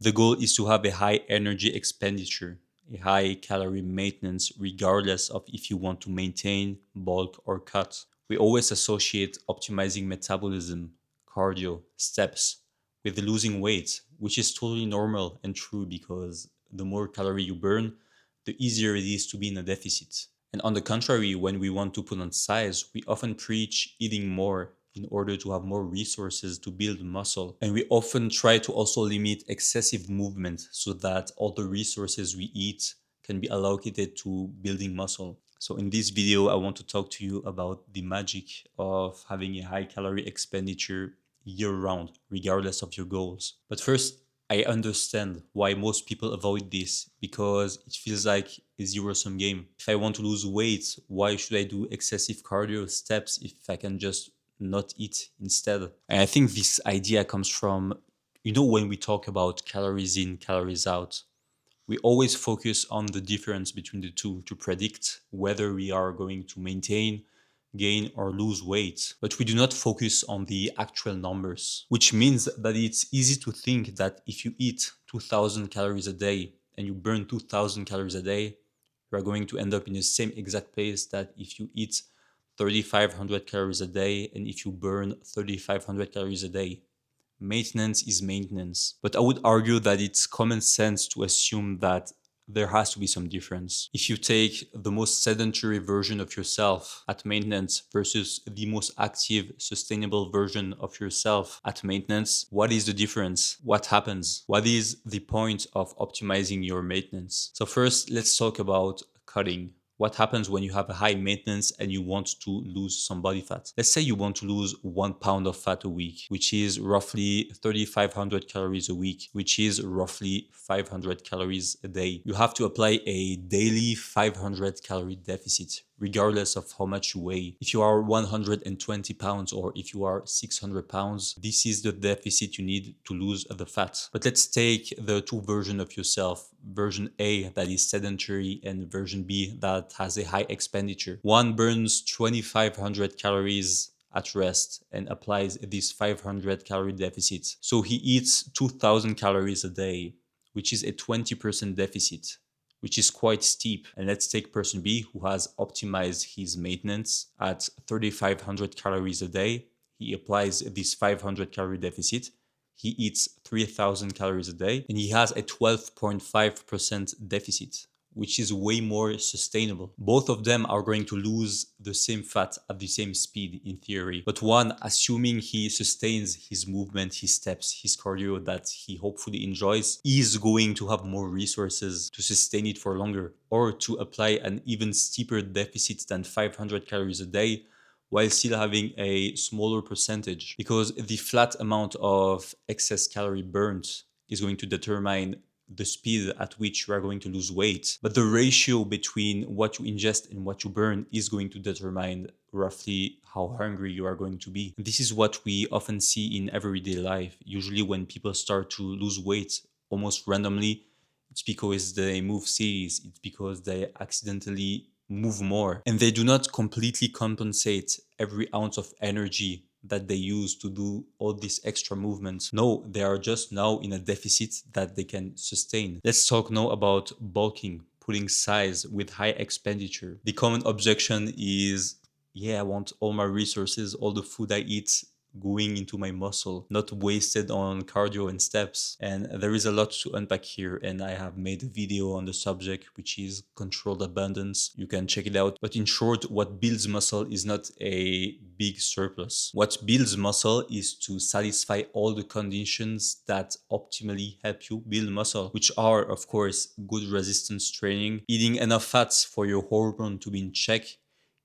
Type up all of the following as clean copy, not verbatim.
The goal is to have a high energy expenditure, a high calorie maintenance, regardless of if you want to maintain, bulk, or cut. We always associate optimizing metabolism, cardio, steps with losing weight, which is totally normal and true because the more calorie you burn, the easier it is to be in a deficit. And on the contrary, when we want to put on size, we often preach eating more in order to have more resources to build muscle. And we often try to also limit excessive movement so that all the resources we eat can be allocated to building muscle. So in this video, I want to talk to you about the magic of having a high calorie expenditure year round, regardless of your goals. But first, I understand why most people avoid this because it feels like a zero sum game. If I want to lose weight, why should I do excessive cardio steps if I can just not eat instead? And I think this idea comes from, when we talk about calories in, calories out, we always focus on the difference between the two to predict whether we are going to maintain, gain, or lose weight. But we do not focus on the actual numbers, which means that it's easy to think that if you eat 2000 calories a day and you burn 2000 calories a day, you are going to end up in the same exact place that if you eat 3500 calories a day and if you burn 3500 calories a day. Maintenance is maintenance. But I would argue that it's common sense to assume that there has to be some difference. If you take the most sedentary version of yourself at maintenance versus the most active, sustainable version of yourself at maintenance, what is the difference? What happens? What is the point of optimizing your maintenance? So, first, let's talk about cutting. What happens when you have a high maintenance and you want to lose some body fat? Let's say you want to lose 1 pound of fat a week, which is roughly 3,500 calories a week, which is roughly 500 calories a day. You have to apply a daily 500 calorie deficit, regardless of how much you weigh. If you are 120 pounds or if you are 600 pounds, this is the deficit you need to lose the fat. But let's take the two versions of yourself, version A that is sedentary and version B that has a high expenditure. One burns 2,500 calories at rest and applies this 500 calorie deficit. So he eats 2,000 calories a day, which is a 20% deficit, which is quite steep. And let's take person B who has optimized his maintenance at 3,500 calories a day. He applies this 500 calorie deficit. He eats 3,000 calories a day and he has a 12.5% deficit, which is way more sustainable. Both of them are going to lose the same fat at the same speed in theory. But one, assuming he sustains his movement, his steps, his cardio that he hopefully enjoys, is going to have more resources to sustain it for longer or to apply an even steeper deficit than 500 calories a day while still having a smaller percentage, because the flat amount of excess calorie burnt is going to determine the speed at which you are going to lose weight. But the ratio between what you ingest and what you burn is going to determine roughly how hungry you are going to be. And this is what we often see in everyday life. Usually when people start to lose weight almost randomly, it's because they move cities, it's because they accidentally move more. And they do not completely compensate every ounce of energy that they use to do all these extra movements. No, they are just now in a deficit that they can sustain. Let's talk now about bulking, putting size with high expenditure. The common objection is, yeah, I want all my resources, all the food I eat going into my muscle, not wasted on cardio and steps. And there is a lot to unpack here, and I have made a video on the subject, which is controlled abundance. You can check it out. But in short, what builds muscle is not a big surplus. What builds muscle is to satisfy all the conditions that optimally help you build muscle, which are, of course, good resistance training, eating enough fats for your hormone to be in check,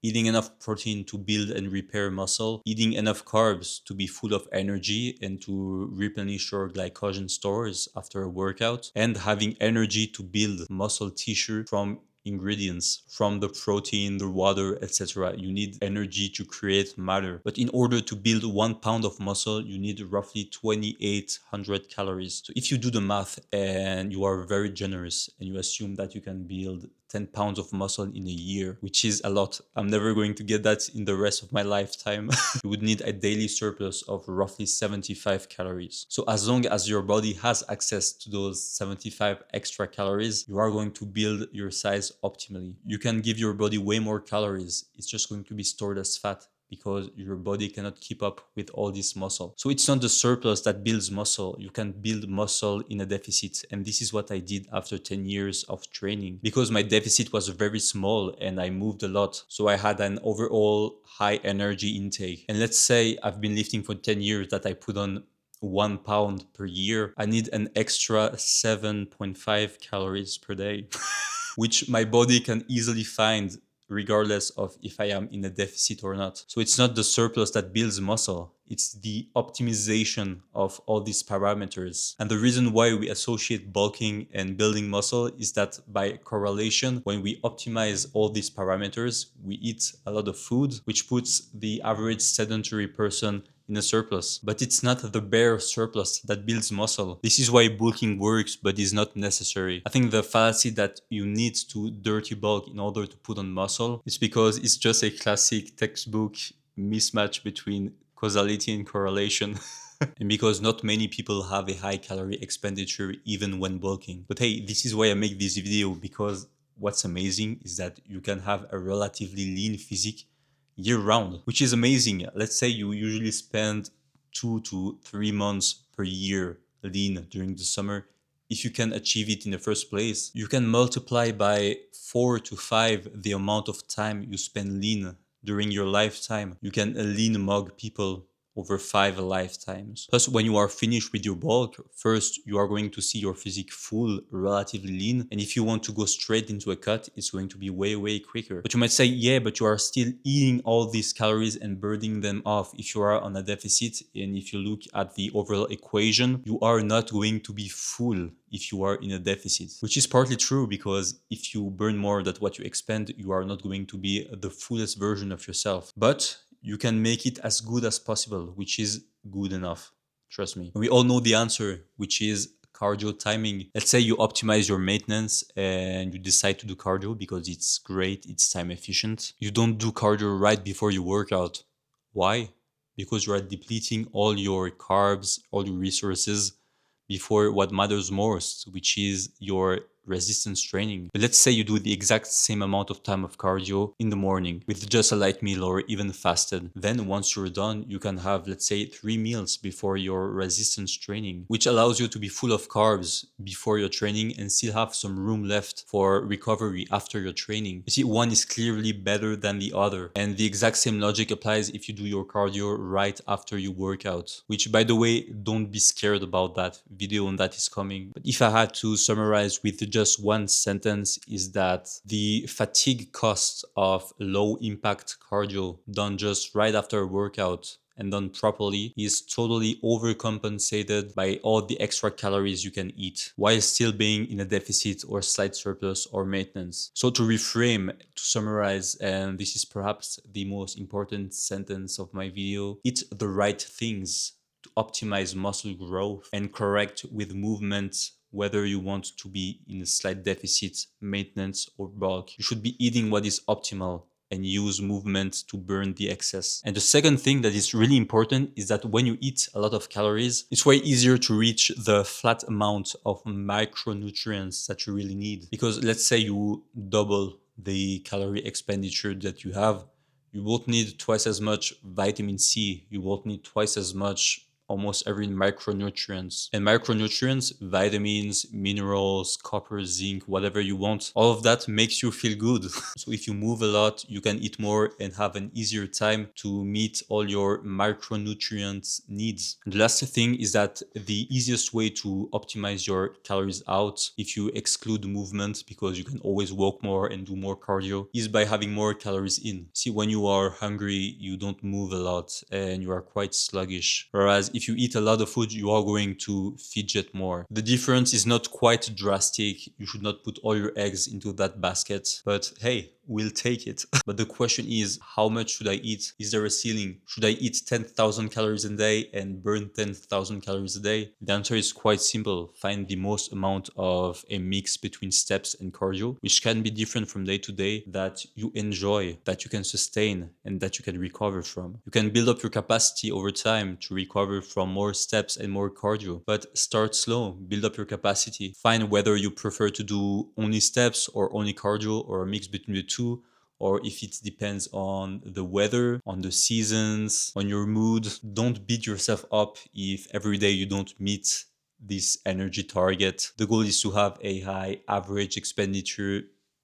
eating enough protein to build and repair muscle, eating enough carbs to be full of energy and to replenish your glycogen stores after a workout, and having energy to build muscle tissue from ingredients, from the protein, the water, etc. You need energy to create matter. But in order to build 1 pound of muscle, you need roughly 2,800 calories. So if you do the math and you are very generous and you assume that you can build 10 pounds of muscle in a year, which is a lot. I'm never going to get that in the rest of my lifetime. You would need a daily surplus of roughly 75 calories. So as long as your body has access to those 75 extra calories, you are going to build your size optimally. You can give your body way more calories. It's just going to be stored as fat because your body cannot keep up with all this muscle. So it's not the surplus that builds muscle. You can build muscle in a deficit. And this is what I did after 10 years of training, because my deficit was very small and I moved a lot. So I had an overall high energy intake. And let's say I've been lifting for 10 years, that I put on 1 pound per year. I need an extra 7.5 calories per day, which my body can easily find regardless of if I am in a deficit or not. So it's not the surplus that builds muscle, it's the optimization of all these parameters. And the reason why we associate bulking and building muscle is that by correlation, when we optimize all these parameters, we eat a lot of food, which puts the average sedentary person in a surplus. But it's not the bare surplus that builds muscle. This is why bulking works, but is not necessary. I think the fallacy that you need to dirty bulk in order to put on muscle is because it's just a classic textbook mismatch between causality and correlation. And because not many people have a high calorie expenditure even when bulking. But hey, this is why I make this video, because what's amazing is that you can have a relatively lean physique year round, which is amazing. Let's say you usually spend 2 to 3 months per year lean during the summer. If you can achieve it in the first place, you can multiply by 4 to 5 the amount of time you spend lean during your lifetime. You can lean mug people over 5 lifetimes. Plus, when you are finished with your bulk, first you are going to see your physique full, relatively lean. And if you want to go straight into a cut, it's going to be way quicker. But you might say, yeah, but you are still eating all these calories and burning them off if you are on a deficit. And if you look at the overall equation, you are not going to be full if you are in a deficit, which is partly true, because if you burn more than what you expend, you are not going to be the fullest version of yourself. But you can make it as good as possible, which is good enough. Trust me. We all know the answer, which is cardio timing. Let's say you optimize your maintenance and you decide to do cardio because it's great, it's time efficient. You don't do cardio right before you work out. Why? Because you are depleting all your carbs, all your resources before what matters most, which is your resistance training. But let's say you do the exact same amount of time of cardio in the morning with just a light meal or even fasted. Then once you're done, you can have, let's say, 3 meals before your resistance training, which allows you to be full of carbs before your training and still have some room left for recovery after your training. You see, one is clearly better than the other. And the exact same logic applies if you do your cardio right after you work out, which, by the way, don't be scared about that. Video on that is coming. But if I had to summarize with just one sentence, is that the fatigue cost of low impact cardio done just right after a workout and done properly is totally overcompensated by all the extra calories you can eat while still being in a deficit or slight surplus or maintenance. So to reframe, to summarize, and this is perhaps the most important sentence of my video, eat the right things to optimize muscle growth and correct with movement. Whether you want to be in a slight deficit, maintenance, or bulk, you should be eating what is optimal and use movement to burn the excess. And the second thing that is really important is that when you eat a lot of calories, it's way easier to reach the flat amount of micronutrients that you really need. Because let's say you double the calorie expenditure that you have, you won't need twice as much vitamin C, you won't need twice as much almost every micronutrients. And micronutrients, vitamins, minerals, copper, zinc, whatever you want, all of that makes you feel good. So if you move a lot, you can eat more and have an easier time to meet all your micronutrient needs. And the last thing is that the easiest way to optimize your calories out, if you exclude movement, because you can always walk more and do more cardio, is by having more calories in. See, when you are hungry, you don't move a lot and you are quite sluggish. Whereas if you eat a lot of food, you are going to fidget more. The difference is not quite drastic. You should not put all your eggs into that basket. But hey, we'll take it. But the question is, how much should I eat? Is there a ceiling? Should I eat 10,000 calories a day and burn 10,000 calories a day? The answer is quite simple. Find the most amount of a mix between steps and cardio, which can be different from day to day, that you enjoy, that you can sustain, and that you can recover from. You can build up your capacity over time to recover from more steps and more cardio, but start slow, build up your capacity. Find whether you prefer to do only steps or only cardio or a mix between the two, or if it depends on the weather, on the seasons, on your mood. Don't beat yourself up if every day you don't meet this energy target. The goal is to have a high average expenditure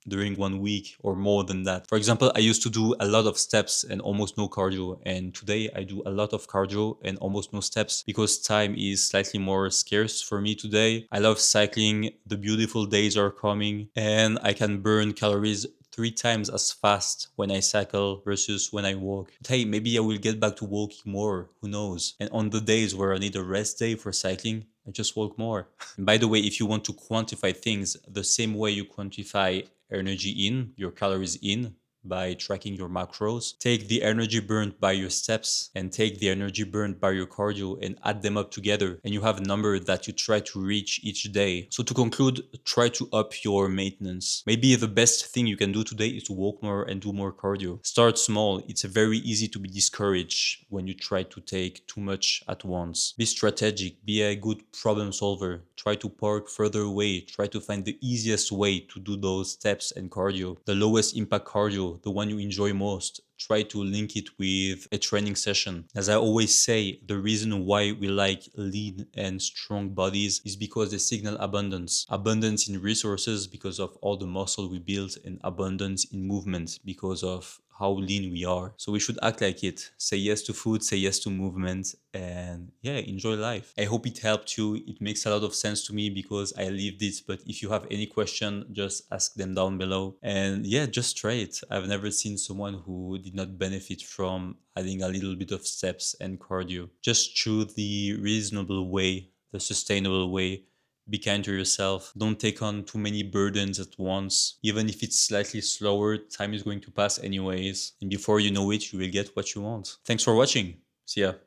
during 1 week or more than that. For example, I used to do a lot of steps and almost no cardio, and today I do a lot of cardio and almost no steps because time is slightly more scarce for me today. I love cycling, the beautiful days are coming, and I can burn calories 3 times as fast when I cycle versus when I walk. But hey, maybe I will get back to walking more, who knows? And on the days where I need a rest day for cycling, I just walk more. And by the way, if you want to quantify things the same way you quantify energy in, your calories in, by tracking your macros. Take the energy burned by your steps and take the energy burned by your cardio and add them up together, and you have a number that you try to reach each day. So to conclude, try to up your maintenance. Maybe the best thing you can do today is to walk more and do more cardio. Start small. It's very easy to be discouraged when you try to take too much at once. Be strategic, be a good problem solver. Try to park further away. Try to find the easiest way to do those steps and cardio. The lowest impact cardio, the one you enjoy most. Try to link it with a training session. As I always say, the reason why we like lean and strong bodies is because they signal abundance. Abundance in resources because of all the muscle we build, and abundance in movement because of how lean we are. So we should act like it. Say yes to food, say yes to movement, and yeah, enjoy life. I hope it helped you. It makes a lot of sense to me because I lived it. But if you have any question, just ask them down below. And yeah, just try it. I've never seen someone who did not benefit from adding a little bit of steps and cardio. Just choose the reasonable way, the sustainable way. Be kind to yourself. Don't take on too many burdens at once. Even if it's slightly slower, time is going to pass anyways. And before you know it, you will get what you want. Thanks for watching. See ya.